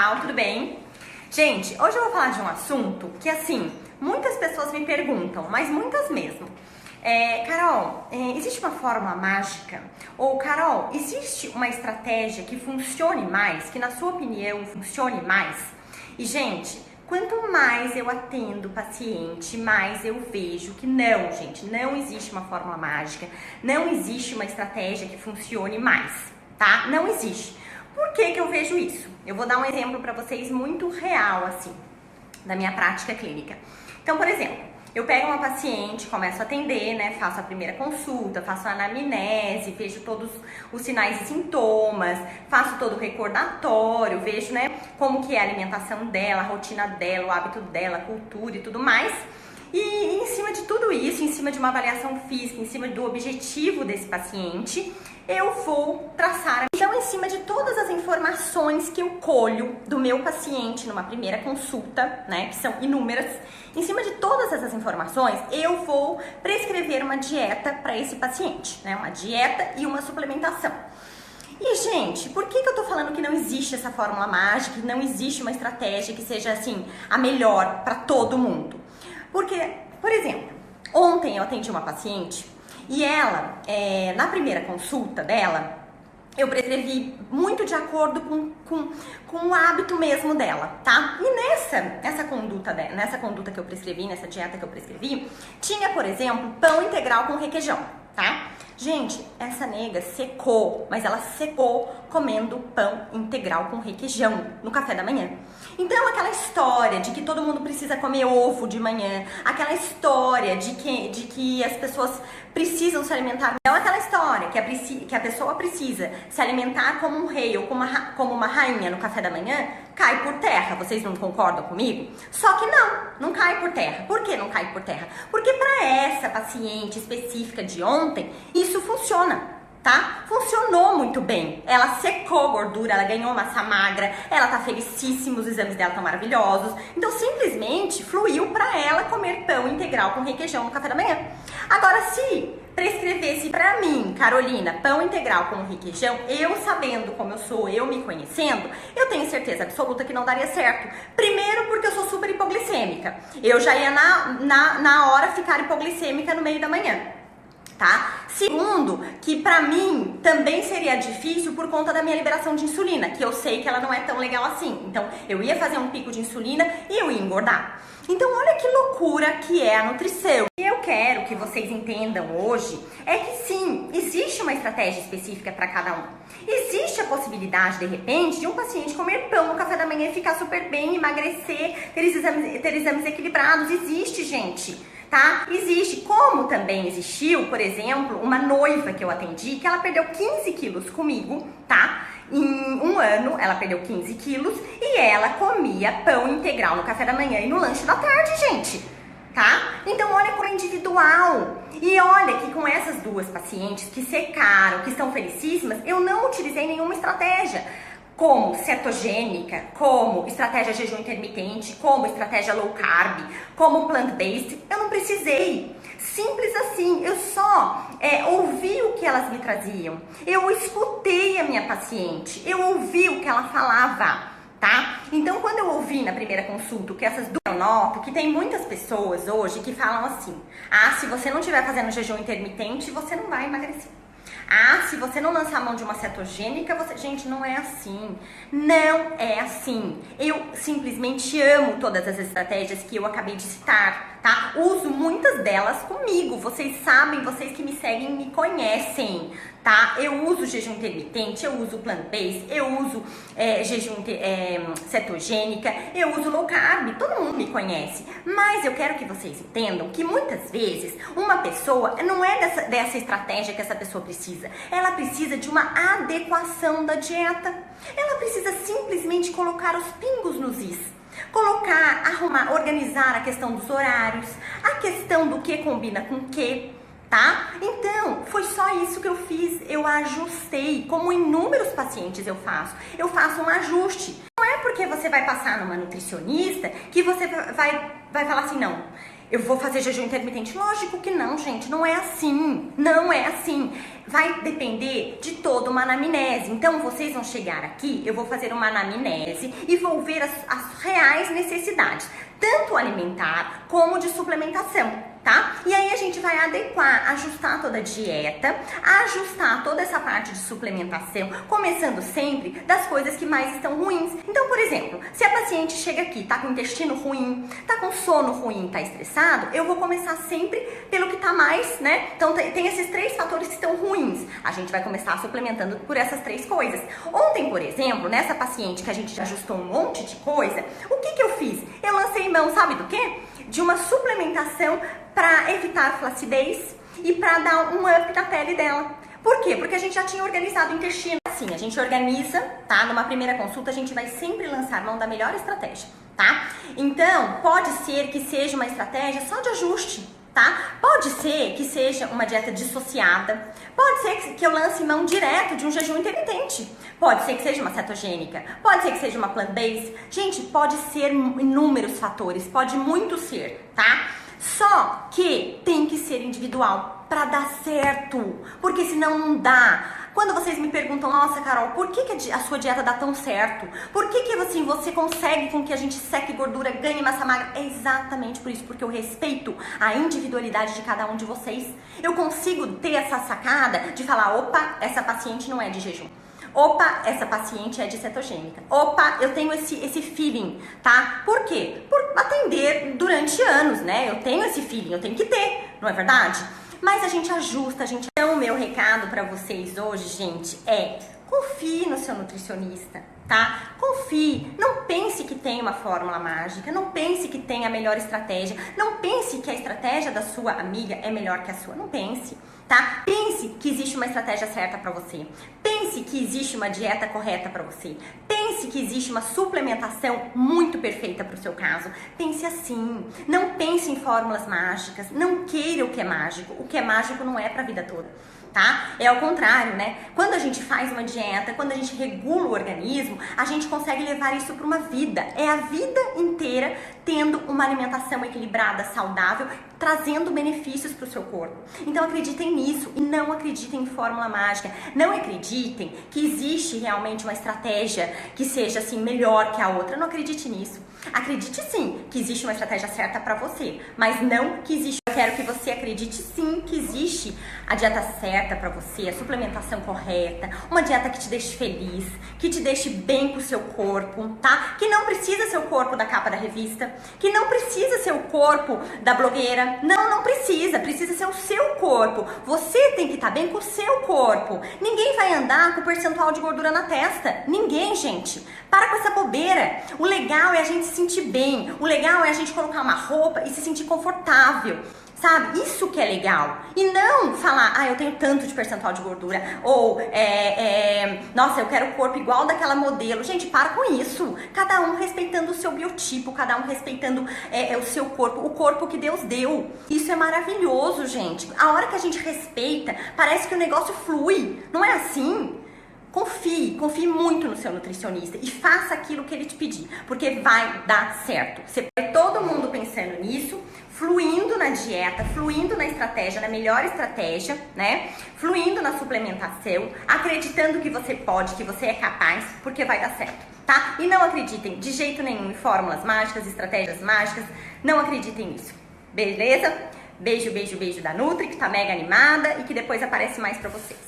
pessoal, tudo bem? Gente, hoje eu vou falar de um assunto que, assim, muitas pessoas me perguntam, mas muitas mesmo. Carol, existe uma fórmula mágica? Ou, Carol, existe uma estratégia que funcione mais, que na sua opinião funcione mais? E, gente, quanto mais eu atendo o paciente, mais eu vejo que não, gente, não existe uma fórmula mágica, não existe uma estratégia que funcione mais, tá? Não existe. Por que que eu vejo isso? Eu vou dar um exemplo para vocês muito real, assim, da minha prática clínica. Então, por exemplo, eu pego uma paciente, começo a atender, né, faço a primeira consulta, faço a anamnese, vejo todos os sinais e sintomas, faço todo o recordatório, vejo, né, como que é a alimentação dela, a rotina dela, o hábito dela, a cultura e tudo mais. E em cima de tudo isso, em cima de uma avaliação física, em cima do objetivo desse paciente, eu vou traçar. Então, em cima de todas as informações que eu colho do meu paciente numa primeira consulta, né, que são inúmeras, em cima de todas essas informações, eu vou prescrever uma dieta para esse paciente, né, uma dieta e uma suplementação. E, gente, por que eu tô falando que não existe essa fórmula mágica, que não existe uma estratégia que seja, assim, a melhor para todo mundo? Porque, por exemplo, ontem eu atendi uma paciente e ela, na primeira consulta dela, eu prescrevi muito de acordo com o hábito mesmo dela, tá? E nessa conduta que eu prescrevi, nessa dieta que eu prescrevi, tinha, por exemplo, pão integral com requeijão, tá? Gente, essa nega secou, mas ela secou comendo pão integral com requeijão no café da manhã. Então, aquela história de que todo mundo precisa comer ovo de manhã, aquela história de que as pessoas precisam se alimentar, não aquela história que a pessoa precisa se alimentar como um rei ou como uma rainha no café da manhã, cai por terra. Vocês não concordam comigo? Só que não cai por terra. Por que não cai por terra? Porque para essa paciente específica de ontem, isso funciona. Tá? Funcionou muito bem. Ela secou gordura, ela ganhou massa magra, ela tá felicíssima, os exames dela estão maravilhosos. Então, simplesmente fluiu pra ela comer pão integral com requeijão no café da manhã. Agora, se prescrevesse pra mim, Carolina, pão integral com requeijão, eu sabendo como eu sou, eu me conhecendo, eu tenho certeza absoluta que não daria certo. Primeiro, porque eu sou super hipoglicêmica. Eu já ia na hora ficar hipoglicêmica no meio da manhã. Tá? Segundo, que pra mim também seria difícil por conta da minha liberação de insulina, que eu sei que ela não é tão legal assim. Então, eu ia fazer um pico de insulina e eu ia engordar. Então, olha que loucura que é a nutrição. E eu quero que vocês entendam hoje é que sim, existe uma estratégia específica para cada um. Existe a possibilidade, de repente, de um paciente comer pão no café da manhã e ficar super bem, emagrecer, ter exames equilibrados. Existe, gente. Tá? Existe, como também existiu, por exemplo, uma noiva que eu atendi, que ela perdeu 15 quilos comigo, tá? Em um ano, ela perdeu 15 quilos e ela comia pão integral no café da manhã e no lanche da tarde, gente, tá? Então, olha como é individual. E olha que com essas duas pacientes que secaram, que estão felicíssimas, eu não utilizei nenhuma estratégia. Como cetogênica, como estratégia jejum intermitente, como estratégia low carb, como plant-based, eu não precisei. Simples assim, eu só ouvi o que elas me traziam, eu escutei a minha paciente, eu ouvi o que ela falava, tá? Então, quando eu ouvi na primeira consulta que essas duas, eu noto que tem muitas pessoas hoje que falam assim: ah, se você não estiver fazendo jejum intermitente, você não vai emagrecer. Ah, se você não lançar a mão de uma cetogênica, você... Gente, não é assim. Não é assim. Eu simplesmente amo todas as estratégias que eu acabei de citar, tá? Uso muitas delas comigo. Vocês sabem, vocês que me seguem me conhecem, tá? Eu uso jejum intermitente, eu uso plant-based, eu uso cetogênica, eu uso low carb. Todo mundo me conhece. Mas eu quero que vocês entendam que muitas vezes uma pessoa não é dessa estratégia que essa pessoa precisa. Ela precisa de uma adequação da dieta. Ela precisa simplesmente colocar os pingos nos is. Colocar, arrumar, organizar a questão dos horários, a questão do que combina com o que, tá? Então, foi só isso que eu fiz. Eu ajustei, como inúmeros pacientes eu faço um ajuste. Não é porque você vai passar numa nutricionista que você vai falar assim, não, Eu vou fazer jejum intermitente? Lógico que não, gente, não é assim, não é assim. Vai depender de toda uma anamnese. Então, vocês vão chegar aqui, eu vou fazer uma anamnese e vou ver as reais necessidades, tanto alimentar como de suplementação, tá? E aí a gente vai adequar, ajustar toda a dieta, ajustar toda essa parte de suplementação, começando sempre das coisas que mais estão ruins. Então, por exemplo, se a paciente chega aqui, tá com o intestino ruim, tá com sono ruim, tá estressado, eu vou começar sempre pelo que tá mais, né? Então, tem esses 3 fatores que estão ruins. A gente vai começar suplementando por essas 3 coisas. Ontem, por exemplo, nessa paciente que a gente ajustou um monte de coisa, o que eu fiz? Eu lancei mão, sabe do quê? De uma suplementação para evitar flacidez e para dar um up na pele dela. Por quê? Porque a gente já tinha organizado o intestino. Assim, a gente organiza, tá? Numa primeira consulta, a gente vai sempre lançar mão da melhor estratégia, tá? Então, pode ser que seja uma estratégia só de ajuste, tá? Pode ser que seja uma dieta dissociada, pode ser que eu lance mão direto de um jejum intermitente, pode ser que seja uma cetogênica, pode ser que seja uma plant-based. Gente, pode ser inúmeros fatores, pode muito ser, tá? Só que tem que ser individual para dar certo, porque senão não dá. Quando vocês me perguntam, nossa, Carol, por que a sua dieta dá tão certo? Por que assim, você consegue com que a gente seque gordura, ganhe massa magra? É exatamente por isso, porque eu respeito a individualidade de cada um de vocês. Eu consigo ter essa sacada de falar, opa, essa paciente não é de jejum. Opa, essa paciente é de cetogênica. Opa, eu tenho esse feeling, tá? Por quê? Por atender durante anos, né? Eu tenho esse feeling, eu tenho que ter, não é verdade? Mas a gente ajusta, Então, o meu recado para vocês hoje, gente, é confie no seu nutricionista, tá? Confie, não pense que tem uma fórmula mágica, não pense que tem a melhor estratégia, não pense que a estratégia da sua amiga é melhor que a sua, não pense, tá? Pense que existe uma estratégia certa para você, pense que existe uma dieta correta para você, pense que existe uma suplementação muito perfeita para o seu caso, pense assim, não pense em fórmulas mágicas, não queira o que é mágico não é para a vida toda. Tá? É ao contrário, né? Quando a gente faz uma dieta, quando a gente regula o organismo, a gente consegue levar isso para uma vida. É a vida inteira tendo uma alimentação equilibrada, saudável, trazendo benefícios para o seu corpo. Então acreditem nisso e não acreditem em fórmula mágica. Não acreditem que existe realmente uma estratégia que seja assim melhor que a outra. Não acredite nisso. Acredite sim que existe uma estratégia certa para você, mas não que existe. Eu quero que você acredite sim que existe a dieta certa para você, a suplementação correta, uma dieta que te deixe feliz, que te deixe bem com o seu corpo, tá? Que não precisa ser o corpo da capa da revista, que não precisa ser o corpo da blogueira. Não precisa. Precisa ser o seu corpo. Você tem que estar bem com o seu corpo. Ninguém vai andar com percentual de gordura na testa. Ninguém, gente. Para com essa bobeira. O legal é a gente se sentir bem. O legal é a gente colocar uma roupa e se sentir confortável. Sabe? Isso que é legal. E não falar, eu tenho tanto de percentual de gordura. Ou, nossa, eu quero o corpo igual daquela modelo. Gente, para com isso. Cada um respeitando o seu biotipo, cada um respeitando o seu corpo, o corpo que Deus deu. Isso é maravilhoso, gente. A hora que a gente respeita, parece que o negócio flui. Não é assim? Confie muito no seu nutricionista e faça aquilo que ele te pedir, porque vai dar certo. Você vai todo mundo pensando nisso, fluindo na dieta, fluindo na estratégia, na melhor estratégia, né? Fluindo na suplementação, acreditando que você pode, que você é capaz, porque vai dar certo, tá? E não acreditem de jeito nenhum em fórmulas mágicas, estratégias mágicas, não acreditem nisso, beleza? Beijo, beijo, beijo da Nutri, que tá mega animada e que depois aparece mais pra vocês.